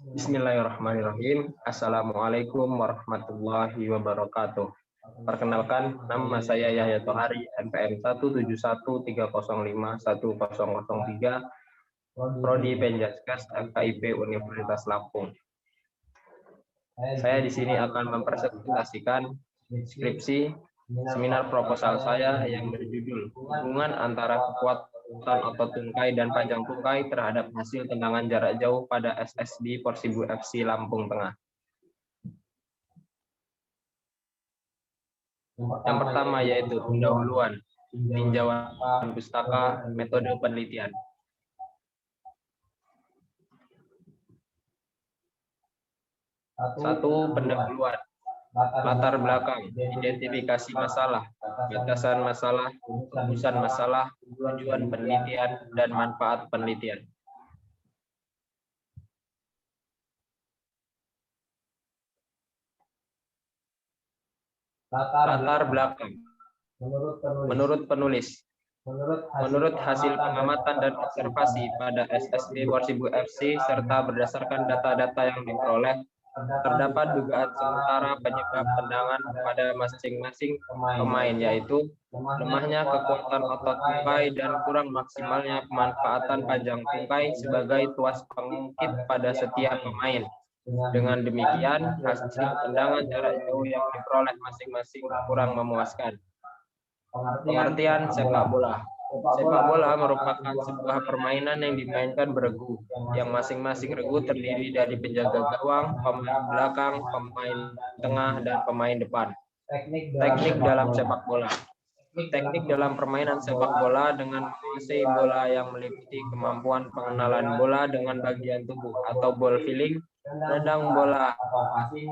Bismillahirrahmanirrahim. Assalamualaikum warahmatullahi wabarakatuh. Perkenalkan, nama saya Yahya Tohari, NPM 17130510003, Prodi Penjaskes FKIP Universitas Lampung. Saya di sini akan mempresentasikan skripsi seminar proposal saya yang berjudul Hubungan antara kekuatan otot tungkai dan panjang tungkai terhadap hasil tendangan jarak jauh pada SSB Persibu FC Lampung Tengah. Yang pertama yaitu pendahuluan, tinjauan pustaka, metode penelitian. Satu, pendahuluan. Latar belakang, identifikasi masalah, batasan masalah, rumusan masalah, tujuan penelitian, dan manfaat penelitian. Latar belakang. Menurut penulis, menurut hasil pengamatan dan observasi pada SSB Persibu FC serta berdasarkan data-data yang diperoleh, terdapat dugaan sementara penyebab tendangan pada masing-masing pemain, yaitu lemahnya kekuatan otot tungkai dan kurang maksimalnya pemanfaatan panjang tungkai sebagai tuas pengungkit pada setiap pemain. Dengan demikian, hasil tendangan jarak jauh yang diperoleh masing-masing kurang memuaskan. Pengertian sepak bola. Sepak bola merupakan sebuah permainan yang dimainkan beregu, yang masing-masing regu terdiri dari penjaga gawang, pemain belakang, pemain tengah, dan pemain depan. Teknik dalam sepak bola. Teknik dalam permainan sepak bola dengan menguasai bola yang meliputi kemampuan pengenalan bola dengan bagian tubuh atau ball feeling, menendang bola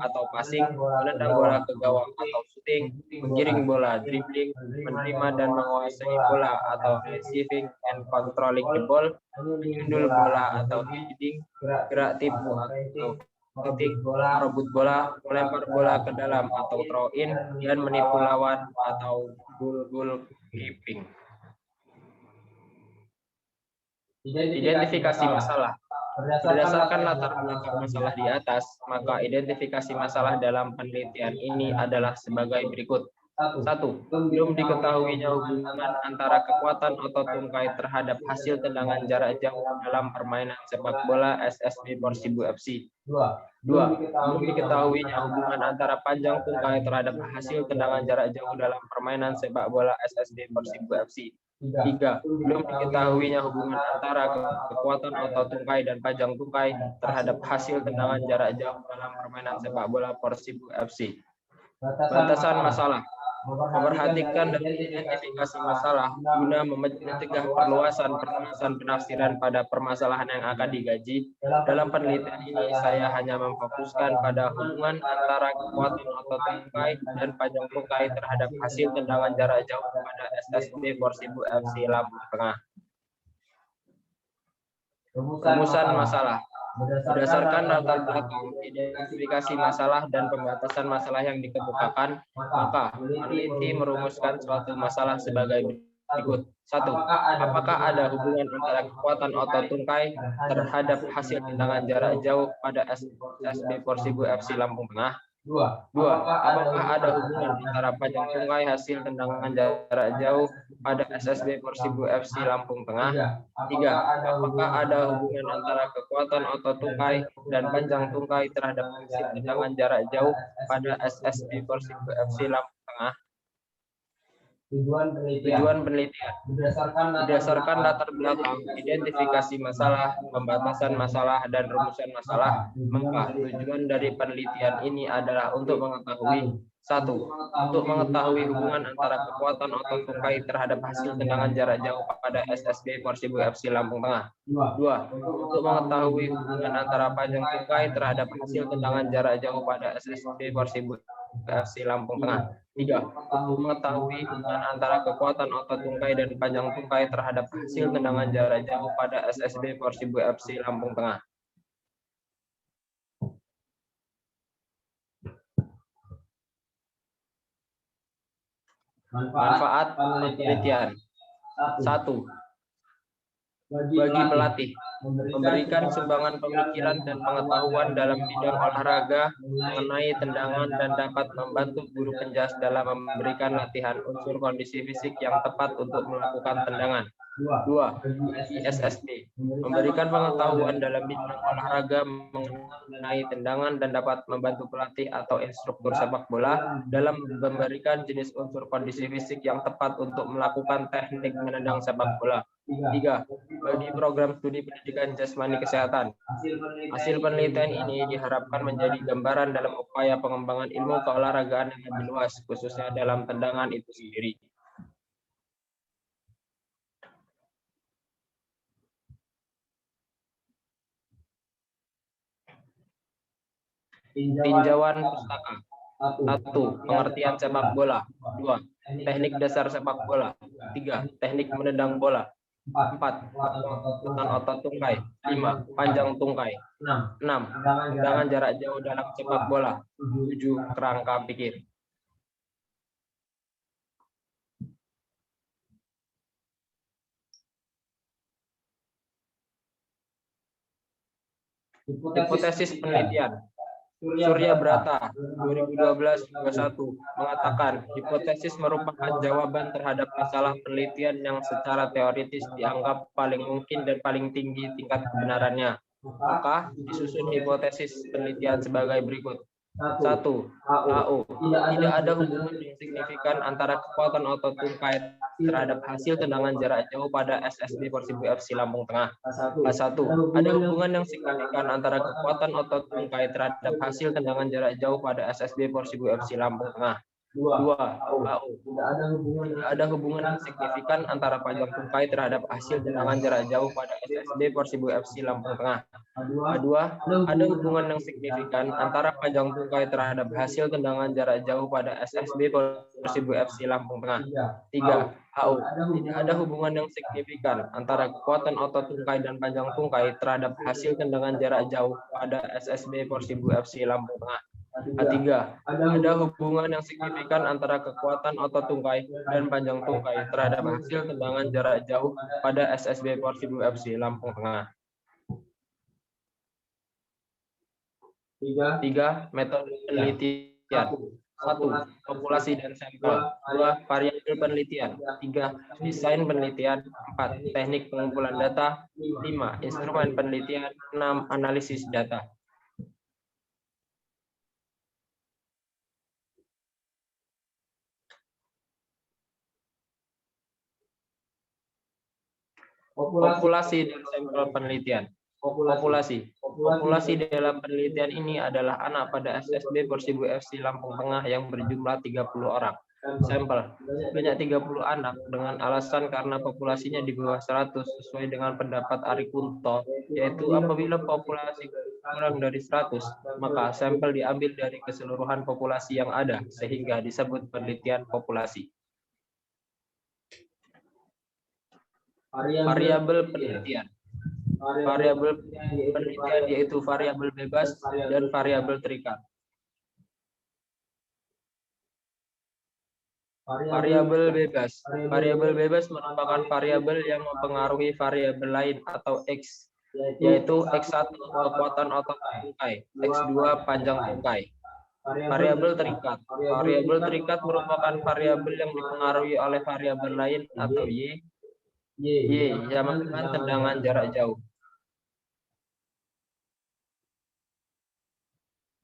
atau passing, menendang bola ke gawang atau shooting, menggiring bola, dribbling, menerima dan menguasai bola atau receiving and controlling the ball, menyundul bola atau heading, gerak tipu atau titik, merebut bola, melempar bola ke dalam atau throw in, dan menipu lawan atau goal keeping. Identifikasi masalah. Berdasarkan latar belakang masalah di atas, maka identifikasi masalah dalam penelitian ini adalah sebagai berikut. 1. Belum diketahuinya hubungan antara kekuatan otot tungkai terhadap hasil tendangan jarak jauh dalam permainan sepak bola SSB Persibu FC. 2. Belum diketahuinya hubungan antara panjang tungkai terhadap hasil tendangan jarak jauh dalam permainan sepak bola SSB Persibu FC. 3. Belum diketahuinya hubungan antara kekuatan otot tungkai dan panjang tungkai terhadap hasil tendangan jarak jauh dalam permainan sepak bola Persibu FC. Batasan masalah. Memperhatikan dan identifikasi masalah guna mencegah perluasan penafsiran pada permasalahan yang akan digaji. Dalam penelitian ini, saya hanya memfokuskan pada hubungan antara kekuatan otot tungkai dan panjang tungkai terhadap hasil tendangan jarak jauh pada SSB Persibu FC Lampung Tengah. Rumusan masalah. Berdasarkan latar belakang, identifikasi masalah dan pembatasan masalah yang dikemukakan, maka peneliti merumuskan suatu masalah sebagai berikut. 1. Apakah ada hubungan antara kekuatan otot tungkai terhadap hasil tendangan jarak jauh pada SSB Persibu FC Lampung Tengah? 2. Apakah ada hubungan antara panjang tungkai hasil tendangan jarak jauh pada SSB Persibu FC Lampung Tengah? 3. Apakah ada hubungan antara kekuatan otot tungkai dan panjang tungkai terhadap hasil tendangan jarak jauh pada SSB Persibu FC Lampung Tengah? Tujuan penelitian. Berdasarkan latar belakang, identifikasi masalah, pembatasan masalah, dan rumusan masalah, maka tujuan dari penelitian ini adalah untuk mengetahui 1. Untuk mengetahui hubungan antara kekuatan otot tungkai terhadap hasil tendangan jarak jauh pada SSB Persibu FC Lampung Tengah. 2. Untuk mengetahui hubungan antara panjang tungkai terhadap hasil tendangan jarak jauh pada SSB Persibu FC Lampung Tengah. 3. Untuk mengetahui hubungan antara kekuatan otot tungkai dan panjang tungkai terhadap hasil tendangan jarak jauh pada SSB Persibu FC Lampung Tengah. Manfaat penelitian. 1. bagi pelatih, memberikan sumbangan pemikiran dan pengetahuan dalam bidang olahraga mengenai tendangan dan dapat membantu guru penjas dalam memberikan latihan unsur kondisi fisik yang tepat untuk melakukan tendangan. 2. Bagi SSB, memberikan pengetahuan dalam bidang olahraga mengenai tendangan dan dapat membantu pelatih atau instruktur sepak bola dalam memberikan jenis unsur kondisi fisik yang tepat untuk melakukan teknik menendang sepak bola. 3. Bagi program studi pendidikan jasmani kesehatan. Hasil penelitian ini diharapkan menjadi gambaran dalam upaya pengembangan ilmu keolahragaan yang lebih luas, khususnya dalam tendangan itu sendiri. Tinjauan pustaka. 1. Pengertian sepak bola. 2. Teknik dasar sepak bola. 3. Teknik menendang bola. 4. Penguatan otot tungkai. 5. Panjang tungkai. 6. Tendangan jarak jauh dalam sepak bola. 7. Kerangka pikir. Hipotesis penelitian. Surya Brata 2012-21 mengatakan hipotesis merupakan jawaban terhadap masalah penelitian yang secara teoritis dianggap paling mungkin dan paling tinggi tingkat kebenarannya. Maka disusun hipotesis penelitian sebagai berikut. 1. AO. Tidak ada hubungan yang signifikan antara kekuatan otot tungkai terhadap hasil tendangan jarak jauh pada SSB Persibo FC Lampung Tengah. A1. Ada hubungan yang signifikan antara kekuatan otot tungkai terhadap hasil tendangan jarak jauh pada SSB Persibo FC Lampung Tengah. 2. AO. Tidak ada hubungan yang signifikan antara panjang tungkai terhadap hasil tendangan jarak jauh pada SSB Persibo FC Lampung Tengah. A2. Ada hubungan yang signifikan antara panjang tungkai terhadap hasil tendangan jarak jauh pada SSB Persibo FC Lampung Tengah. 3. AO. Tidak ada hubungan yang signifikan antara kekuatan otot tungkai dan panjang tungkai terhadap hasil tendangan jarak jauh pada SSB Persibo FC Lampung Tengah. A3. Ada hubungan yang signifikan antara kekuatan otot tungkai dan panjang tungkai terhadap hasil tendangan jarak jauh pada SSB Persibo FC Lampung Tengah. 3. Metode penelitian. 1. Populasi dan sampel. 2. Variabel penelitian. 3. Desain penelitian. 4. Teknik pengumpulan data. 5. Instrumen penelitian. 6. Analisis data. Populasi dan sampel penelitian. Populasi dalam penelitian ini adalah anak pada SSB Persibo FC Lampung Tengah yang berjumlah 30 orang. Sampel, sebanyak 30 anak dengan alasan karena populasinya di bawah 100 sesuai dengan pendapat Ari Kunto, yaitu apabila populasi kurang dari 100, maka sampel diambil dari keseluruhan populasi yang ada, sehingga disebut penelitian populasi. Variabel penelitian. Variabel penelitian yaitu variabel bebas dan variabel terikat. Variabel bebas. Variabel bebas merupakan variabel yang mempengaruhi variabel lain atau X, yaitu X1 kekuatan otot tungkai, X2 panjang tungkai. Variabel terikat. Variabel terikat merupakan variabel yang dipengaruhi oleh variabel lain atau Y yang melakukan tendangan jarak jauh.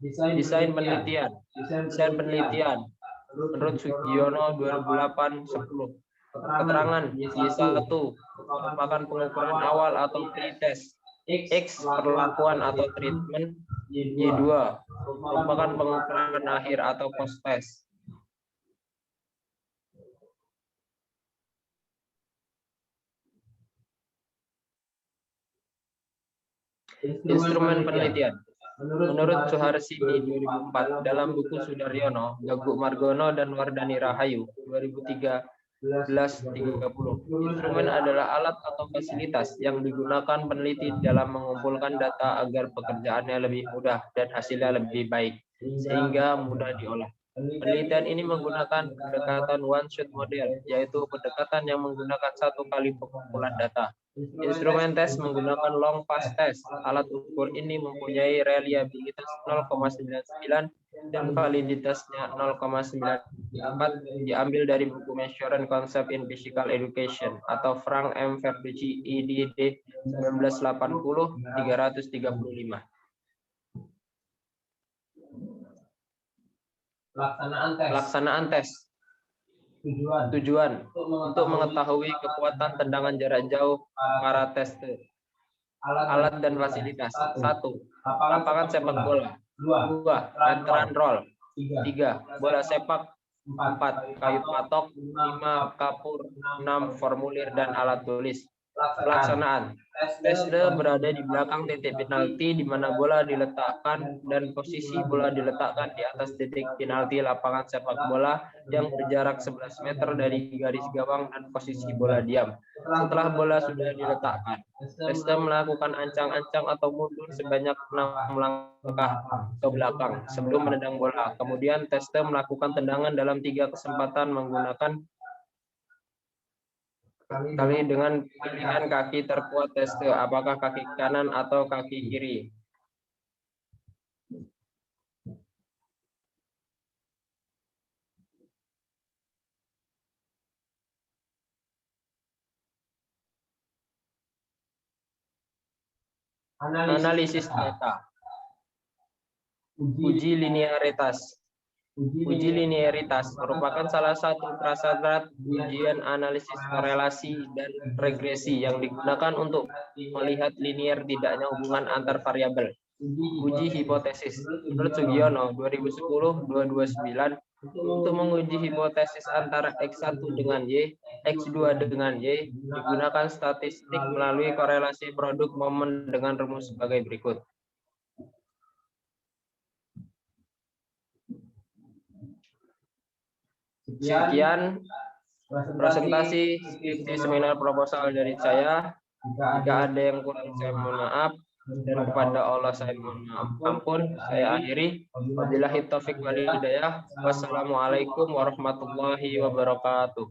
Desain penelitian. Menurut Sugiono 2008-10. Keterangan Y1 merupakan pengukuran awal atau pretest. X perlakuan atau treatment. Y2 merupakan pengukuran akhir atau post-test. Instrumen penelitian. Menurut Suharsini 2004 dalam buku Sudaryono, Gaguk Margono dan Wardani Rahayu 2013-30. Instrumen adalah alat atau fasilitas yang digunakan peneliti dalam mengumpulkan data agar pekerjaannya lebih mudah dan hasilnya lebih baik, sehingga mudah diolah. Penelitian ini menggunakan pendekatan one-shot model, yaitu pendekatan yang menggunakan satu kali pengumpulan data. Instrumen tes menggunakan long pass test. Alat ukur ini mempunyai reliabilitas 0,99 dan validitasnya 0,94, diambil dari buku Measure Concept in Physical Education atau Frank M. Verducci ed. 1980-335. Pelaksanaan tes. Tujuan untuk mengetahui kekuatan tendangan jarak jauh para tester. Alat dan fasilitas. 1. Lapangan sepak bola. 2. Veteran roll. 3. Bola sepak. 4. Kayu patok. 5. Kapur. 6. Formulir dan alat tulis. Pelaksanaan. Tester berada di belakang titik penalti di mana bola diletakkan dan posisi bola diletakkan di atas titik penalti lapangan sepak bola yang berjarak 11 meter dari garis gawang dan posisi bola diam. Setelah bola sudah diletakkan, tester melakukan ancang-ancang atau mundur sebanyak 6 langkah ke belakang sebelum menendang bola. Kemudian tester melakukan tendangan dalam 3 kesempatan menggunakan kali dengan pilihan kaki terkuat tester, apakah kaki kanan atau kaki kiri. Analisis data. Uji linearitas. Uji linearitas merupakan salah satu prasyarat ujian analisis korelasi dan regresi yang digunakan untuk melihat linear tidaknya hubungan antar variabel. Uji hipotesis. Menurut Sugiono 2010-229, untuk menguji hipotesis antara X1 dengan Y, X2 dengan Y, digunakan statistik melalui korelasi produk momen dengan rumus sebagai berikut. Sekian presentasi skripsi seminar proposal dari saya. Jika ada yang kurang saya mohon maaf, dan kepada Allah saya mohon maaf ampun. Saya akhiri. Wabillahi taufik wal hidayah. Wassalamualaikum warahmatullahi wabarakatuh.